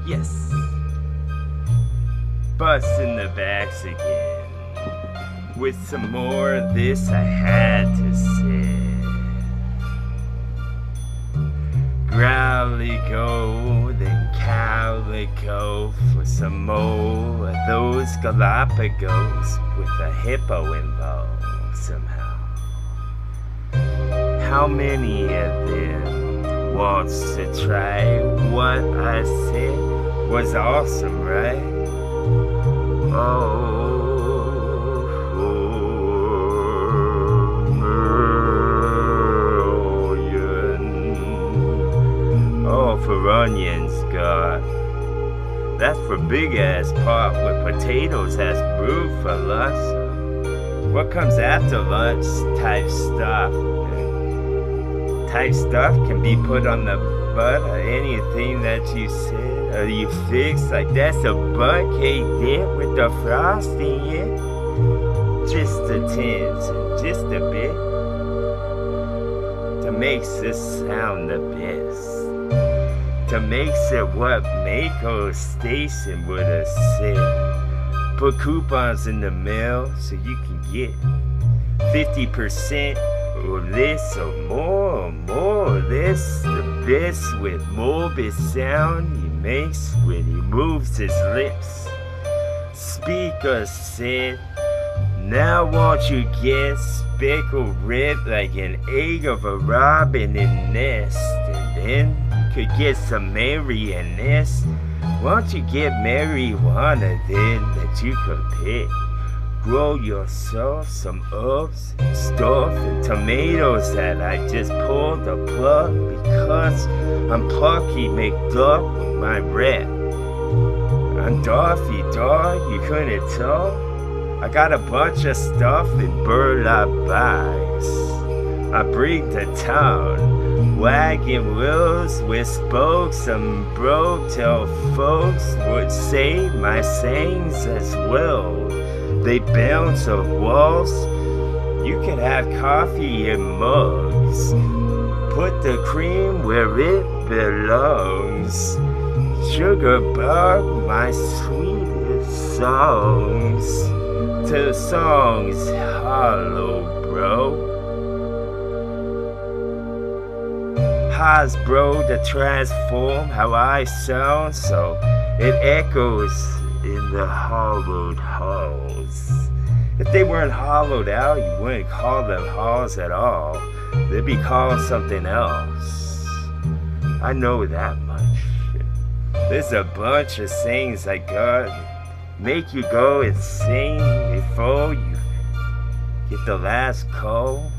Yes. Busting the backs again. With some more of this I had to say. Growly go, then calico for some more of those Galapagos with a hippo involved somehow. How many of them wants to try what I said was awesome, right? Oh, for onions, God. That's for big ass pot with potatoes as brewed for lunch. What comes after lunch type stuff? Type stuff can be put on the butter, anything that you said or you fix. Like that's a butt cake dip with the frosting, yeah? Just a tinge, just a bit. To make this sound the best. To make it what Mako Station would have said. Put coupons in the mail so you can get 50% or less or more or less. The best with morbid sound he makes when he moves his lips. Speaker said, now won't you get speckled red like an egg of a robin in nest, and then could get some Marioness. Won't you get marijuana then that you could pick? Grow yourself some herbs and stuff and tomatoes that I just pulled the plug because I'm Plucky McDuck with my rep. I'm Dorothy Dog, you couldn't tell? I got a bunch of stuff in burlap bags. I bring to town. Wagon wheels with spokes and broke till folks would say my sayings as well. They bounce off walls. You can have coffee in mugs. Put the cream where it belongs. Sugar bug my sweetest songs. Till songs hollow, bro. Bro to transform how I sound so it echoes in the hollowed halls. If they weren't hollowed out, you wouldn't call them halls at all. They'd be called something else. I know that much. There's a bunch of things I got make you go insane before you get the last call.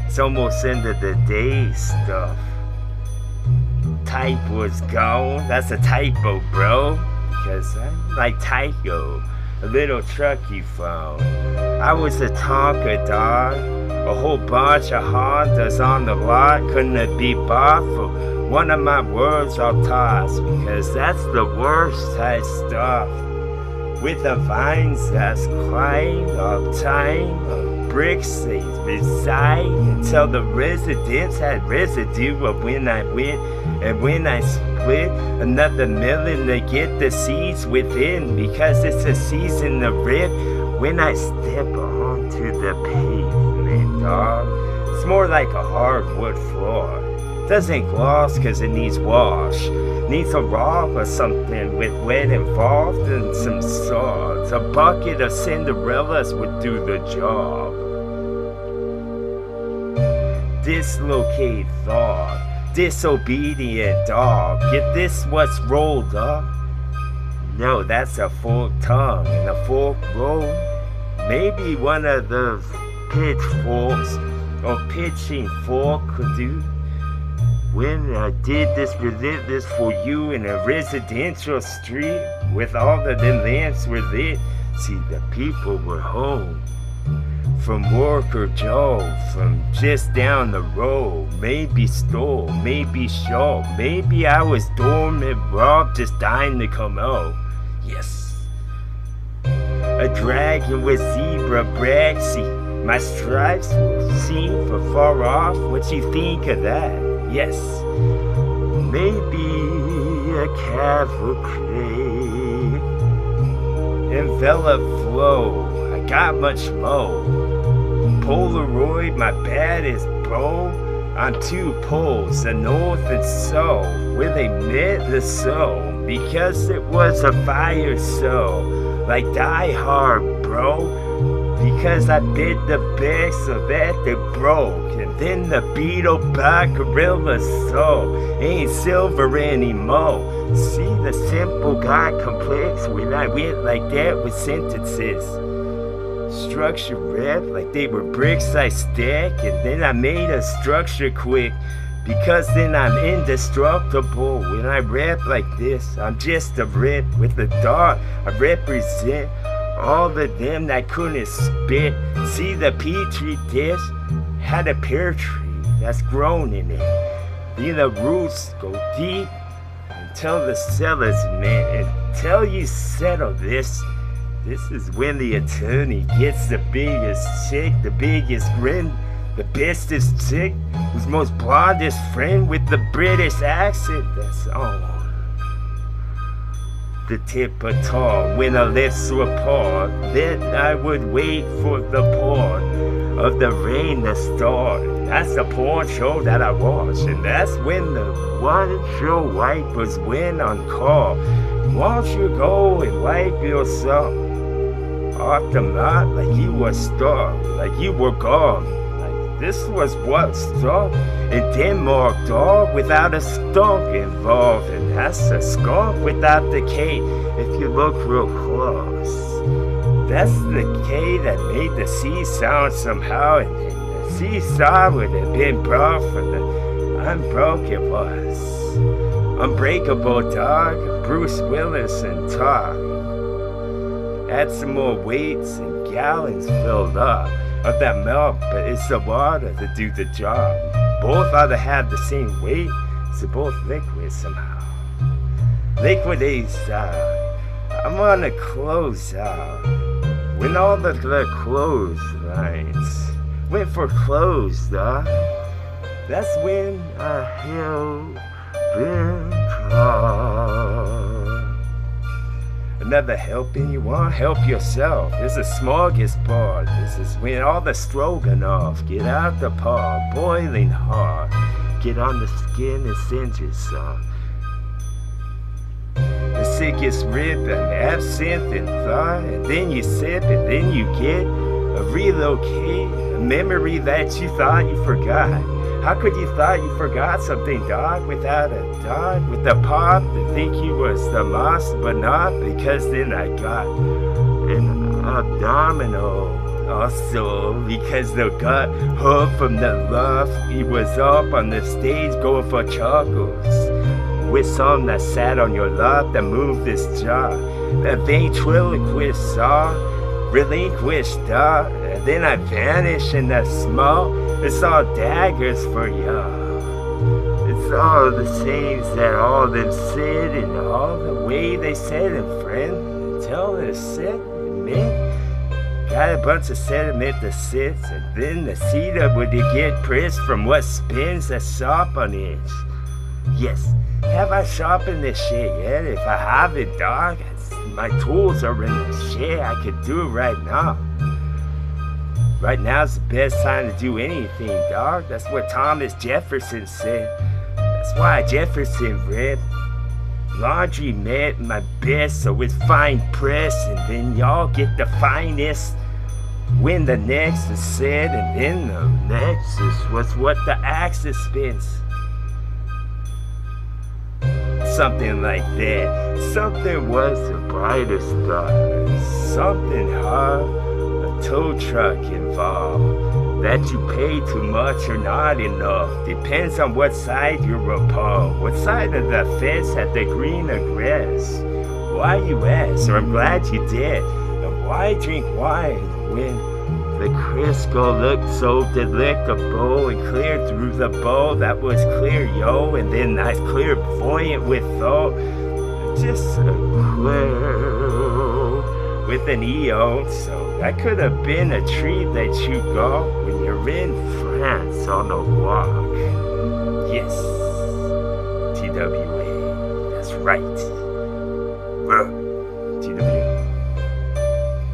It's almost end of the day stuff. Type was gone. That's a typo, bro. Because I'm like Tycho, a little truck you found. I was a Tonka dog. A whole bunch of Hondas on the lot. Couldn't it be bought for one of my words I'll toss? Because that's the worst type stuff. With the vines that's climbed all time. Bricks they reside until the residents had residue of when I went and when I split another million to get the seeds within because it's a season to rip when I step onto the pavement, dog. It's more like a hardwood floor. Doesn't gloss cause it needs wash. Needs a rock or something with wet involved and some swords. A bucket of Cinderellas would do the job. Dislocate thought, disobedient dog. Get this what's rolled up? No, that's a forked tongue and a forked road. Maybe one of those pitchforks or pitching fork could do. When I did this relentless for you in a residential street with all of the lamps were lit, see the people were home. From work or job, from just down the road, maybe stole, maybe short, maybe I was dormant, robbed, just dying to come out. Yes. A dragon with zebra braxy, my stripes were seen from far off. What you think of that? Yes. Maybe a the cavalcade. Envelop flow, I got much mo. Polaroid, my baddest bro. On 2 poles, the north and south, where they met the soul. Because it was a fire so, like Die Hard, bro. Because I bit the back so that they broke. And then the Beetle by Gorilla soul ain't silver anymore. See the simple got complex when I went like that with sentences. Structure rap like they were bricks I stack. And then I made a structure quick. Because then I'm indestructible. When I rap like this, I'm just a rip with the dart. I represent all of them that couldn't spit. See the petri dish had a pear tree that's grown in it. Then the roots go deep until the cellars met. Until you settle this. This is when the attorney gets the biggest chick, the biggest grin, the bestest chick, who's most blondest friend with the British accent that's on the tip of tongue. When our lips were apart, then I would wait for the pour of the rain to start. That's the porn show that I watch, and that's when the one show wipers went on call. Won't you go and wipe yourself off the mat like you were starved, like you were gone? This was what struck in Denmark, dog, without a skunk involved. And that's a skunk without the K, if you look real close. That's the K that made the C sound somehow, and the C sound would have been brought from the unbroken was. Unbreakable, dog, Bruce Willis and talk. Add some more weights and gallons filled up of that milk, but it's the water to do the job. Both ought to have the same weight, so both liquid somehow. Liquid is I'm on a close out. When all the clotheslines went for clothes, that's when I held them caught. Another helping you want? Help yourself. This is smorgasbord. This is when all the stroganoff get out the pot, boiling hot. Get on the skin and singe it some. The sickest rib and absinthe and thought, and then you sip and then you get a relocate, a memory that you thought you forgot. How could you thought you forgot something, dog, without a dog, with a pop to think you was the moss, but not, because then I got an abdominal also, because the gut hook from the love, he was up on the stage going for chuckles, with some that sat on your lap that moved this jaw, that ventriloquist saw, relinquished, and then I vanished in the smoke. It's all daggers for y'all. It's all the same that all them said, and all the way they said it, friend. Until they said it, got a bunch of sediment that sits, and then the cedar would get pressed from what spins the sharp on it. Yes, have I sharpened this shit yet? If I haven't, dog, my tools are in the shit I could do right now. Right now's the best time to do anything, dog. That's what Thomas Jefferson said. That's why Jefferson read laundry met my best, so it's fine press, and then y'all get the finest. When the next is said, and then the next was what the axis spins. Something like that. Something was the brightest star. Something hard. Tow truck involved, that you pay too much or not enough, depends on what side you're upon, what side of the fence had the greener grass. Why you ask, or I'm glad you did, and why drink wine when the Crisco looked so delectable and clear through the bowl that was clear, yo, and then nice clairvoyant with thought, just a clear with an EO, so that could have been a treat that you got when you're in France on a walk. Yes, TWA, that's right. right. Well,